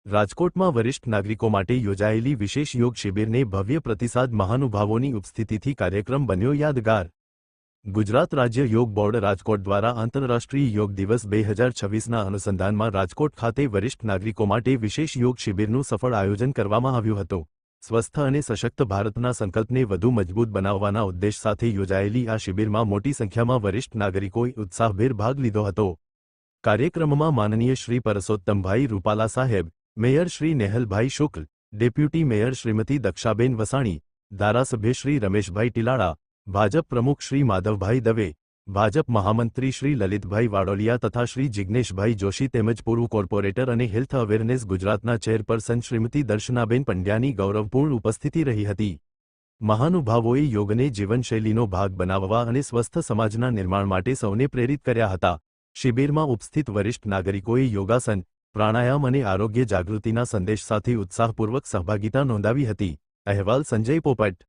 રાજકોટમાં વરિષ્ઠ નાગરિકો માટે યોજાયેલી વિશેષ યોગ શિબિરને ભવ્ય પ્રતિસાદ મહાનુભાવોની ઉપસ્થિતિથી કાર્યક્રમ બન્યો યાદગાર। ગુજરાત રાજ્ય યોગ બોર્ડ રાજકોટ દ્વારા આંતરરાષ્ટ્રીય યોગ દિવસ 2026ના અનુસંધાનમાં રાજકોટ ખાતે વરિષ્ઠ નાગરિકો માટે વિશેષ યોગ શિબિરનું સફળ આયોજન કરવામાં આવ્યું હતું। સ્વસ્થ અને સશક્ત ભારતના સંકલ્પને વધુ મજબૂત બનાવવાના ઉદ્દેશ સાથે યોજાયેલી આ શિબિરમાં મોટી સંખ્યામાં વરિષ્ઠ નાગરિકોએ ઉત્સાહભેર ભાગ લીધો હતો। કાર્યક્રમમાં માનનીય શ્રી પરસોત્તમભાઈ રૂપાલા સાહેબ, મેયર શ્રી નેહલભાઈ શુક્લ, ડેપ્યુટી મેયર શ્રીમતી દક્ષાબેન વસાણી, ધારાસભ્ય શ્રી રમેશભાઈ ટીલાળા, ભાજપ પ્રમુખ શ્રી માધવભાઈ દવે, ભાજપ મહામંત્રી શ્રી લલિતભાઈ વાડોલિયા તથા શ્રી જિગ્નેશભાઈ જોશી તેમજ પૂર્વ કોર્પોરેટર અને હેલ્થ અવેરનેસ ગુજરાતના ચેરપર્સન શ્રીમતી દર્શનાબેન પંડ્યાની ગૌરવપૂર્ણ ઉપસ્થિતિ રહી હતી। મહાનુભાવોએ યોગને જીવનશૈલીનો ભાગ બનાવવા અને સ્વસ્થ સમાજના નિર્માણ માટે સૌને પ્રેરિત કર્યા હતા। શિબિરમાં ઉપસ્થિત વરિષ્ઠ નાગરિકોએ યોગાસન, પ્રાણાયામ અને આરોગ્ય જાગૃતિના સંદેશ સાથે ઉત્સાહપૂર્વક સહભાગિતા નોંધાવી હતી। અહેવાલ સંજય પોપટ।